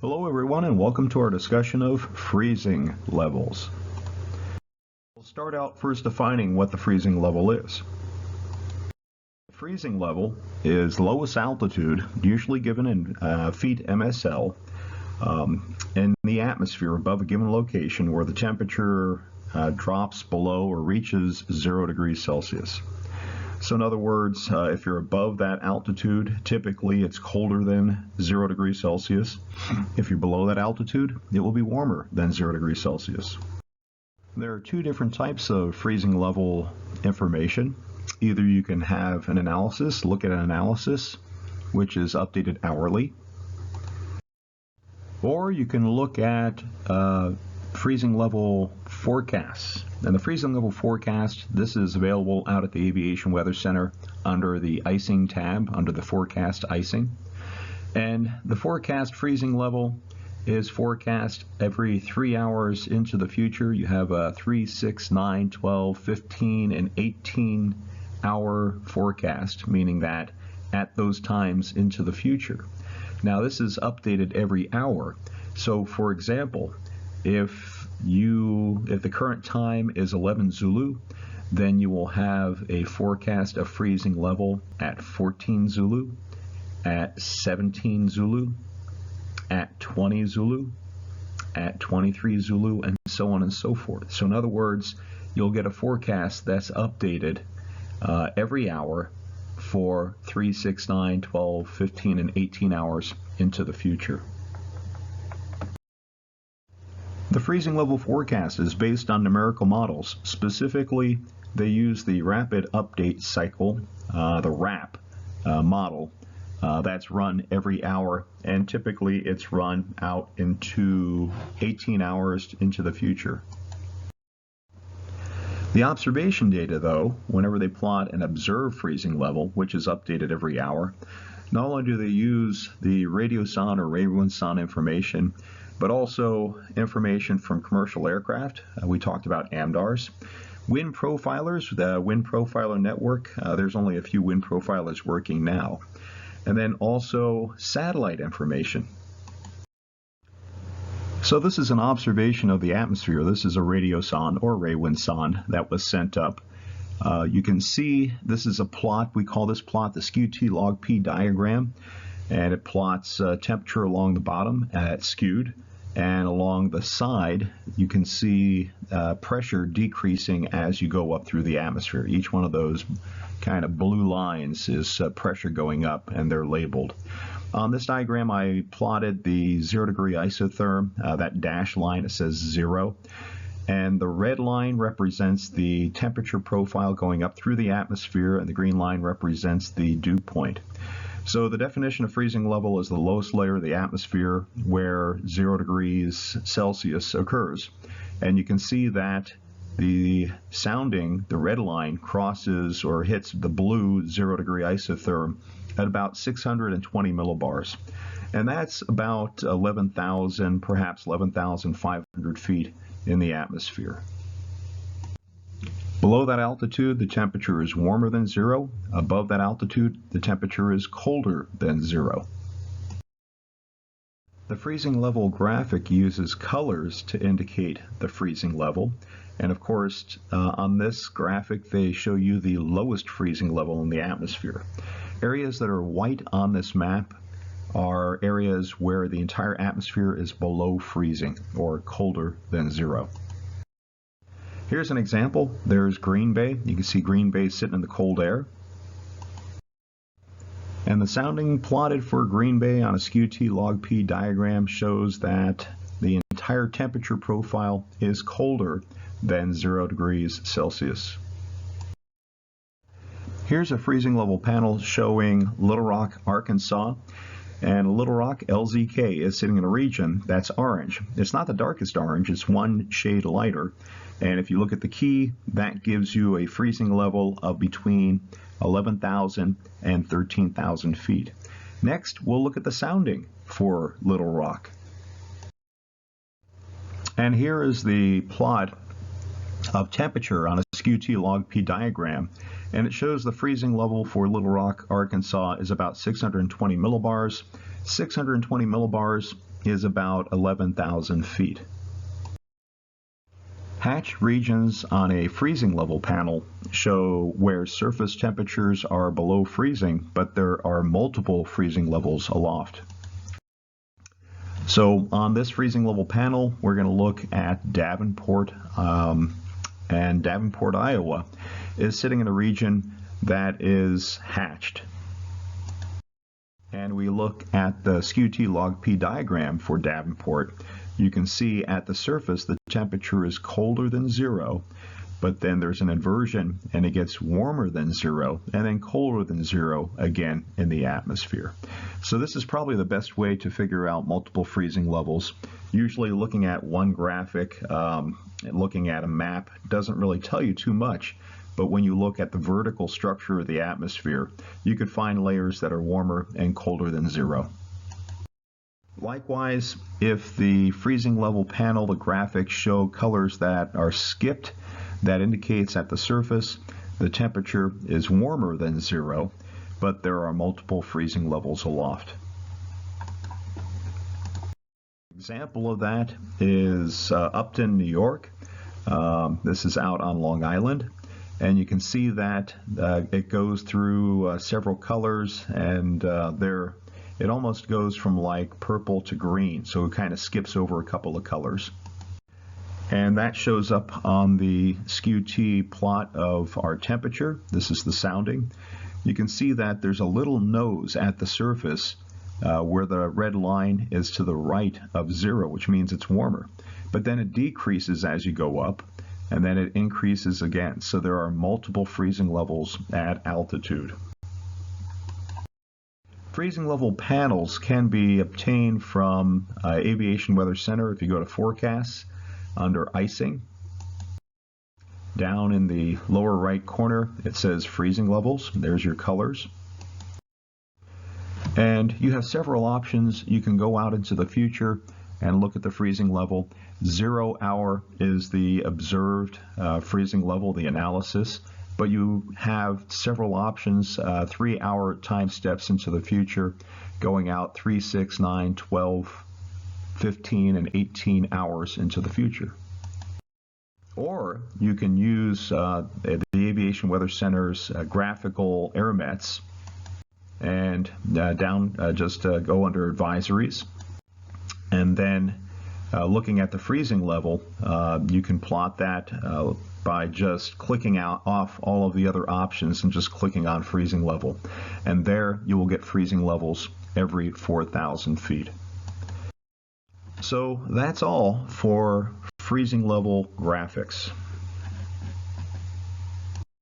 Hello everyone and welcome to our discussion of freezing levels. We'll start out first defining what the freezing level is. The freezing level is lowest altitude, usually given in feet MSL, in the atmosphere above a given location where the temperature drops below or reaches 0 degrees Celsius. So in other words, if you're above that altitude, typically it's colder than 0 degrees Celsius. If you're below that altitude, it will be warmer than 0 degrees Celsius. There are two different types of freezing level information. Either you can have an analysis, look at an analysis, which is updated hourly, or you can look at freezing level forecasts. And the freezing level forecast, this is available out at the Aviation Weather Center under the icing tab, under the forecast icing. And the forecast freezing level is forecast every 3 hours into the future. You have a 3, 6, 9, 12, 15, and 18 hour forecast, meaning that at those times into the future. Now this is updated every hour. So for example, if the current time is 11 Zulu, then you will have a forecast of freezing level at 14 Zulu, at 17 Zulu, at 20 Zulu, at 23 Zulu, and so on and so forth. So in other words, you'll get a forecast that's updated every hour for 3, 6, 9, 12, 15, and 18 hours into the future. The freezing level forecast is based on numerical models. Specifically, they use the rapid update cycle, the RAP model, that's run every hour, and typically it's run out into 18 hours into the future. The observation data, though, whenever they plot an observed freezing level, which is updated every hour, not only do they use the radiosonde or ray-wind information, but also information from commercial aircraft. We talked about AMDARs. Wind profilers, the Wind Profiler Network, there's only a few wind profilers working now. And then also satellite information. So this is an observation of the atmosphere. This is a radiosonde or ray-wind sonde that was sent up. You can see this is a plot. We call this plot the skew T log P diagram. And it plots temperature along the bottom at skewed. And along the side, you can see pressure decreasing as you go up through the atmosphere. Each one of those kind of blue lines is pressure going up, and they're labeled. On this diagram, I plotted the 0 degree isotherm, that dashed line, it says 0. And the red line represents the temperature profile going up through the atmosphere, and the green line represents the dew point. So the definition of freezing level is the lowest layer of the atmosphere where 0 degrees Celsius occurs. And you can see that the sounding, the red line, crosses or hits the blue 0 degree isotherm at about 620 millibars. And that's about 11,000, perhaps 11,500 feet in the atmosphere. Below that altitude, the temperature is warmer than 0. Above that altitude, the temperature is colder than 0. The freezing level graphic uses colors to indicate the freezing level. And of course, on this graphic, they show you the lowest freezing level in the atmosphere. Areas that are white on this map are areas where the entire atmosphere is below freezing or colder than 0. Here's an example. There's Green Bay. You can see Green Bay sitting in the cold air. And the sounding plotted for Green Bay on a skew T log P diagram shows that the entire temperature profile is colder than 0 degrees Celsius. Here's a freezing level panel showing Little Rock, Arkansas. And Little Rock, LZK, is sitting in a region that's orange. It's not the darkest orange, it's one shade lighter. And if you look at the key, that gives you a freezing level of between 11,000 and 13,000 feet. Next, we'll look at the sounding for Little Rock. And here is the plot of temperature on a skew T log P diagram. And it shows the freezing level for Little Rock, Arkansas is about 620 millibars, 620 millibars is about 11,000 feet. Hatched regions on a freezing level panel show where surface temperatures are below freezing, but there are multiple freezing levels aloft. So on this freezing level panel, we're going to look at Davenport, and Davenport, Iowa is sitting in a region that is hatched. And we look at the SKU-T log P diagram for Davenport. You can see at the surface the temperature is colder than 0, but then there's an inversion and it gets warmer than 0 and then colder than 0 again in the atmosphere. So this is probably the best way to figure out multiple freezing levels. Usually looking at one graphic, looking at a map doesn't really tell you too much. But when you look at the vertical structure of the atmosphere, you could find layers that are warmer and colder than 0. Likewise, if the freezing level panel, the graphics show colors that are skipped, that indicates at the surface the temperature is warmer than 0, but there are multiple freezing levels aloft. Example of that is Upton, New York. This is out on Long Island. And you can see that it goes through several colors, and it almost goes from like purple to green, so it kind of skips over a couple of colors. And that shows up on the SKU-T plot of our temperature. This is the sounding. You can see that there's a little nose at the surface where the red line is to the right of 0, which means it's warmer. But then it decreases as you go up, and then it increases again. So there are multiple freezing levels at altitude. Freezing level panels can be obtained from Aviation Weather Center if you go to Forecasts under Icing. Down in the lower right corner it says Freezing Levels. There's your colors. And you have several options. You can go out into the future and look at the freezing level. 0 hour is the observed freezing level, the analysis. But you have several options, 3-hour time steps into the future, going out 3, 6, 9, 12, 15, and 18 hours into the future. Or you can use the Aviation Weather Center's graphical airmets and just go under advisories. And then looking at the freezing level, you can plot that by just clicking off all of the other options and just clicking on freezing level. And there you will get freezing levels every 4,000 feet. So that's all for freezing level graphics.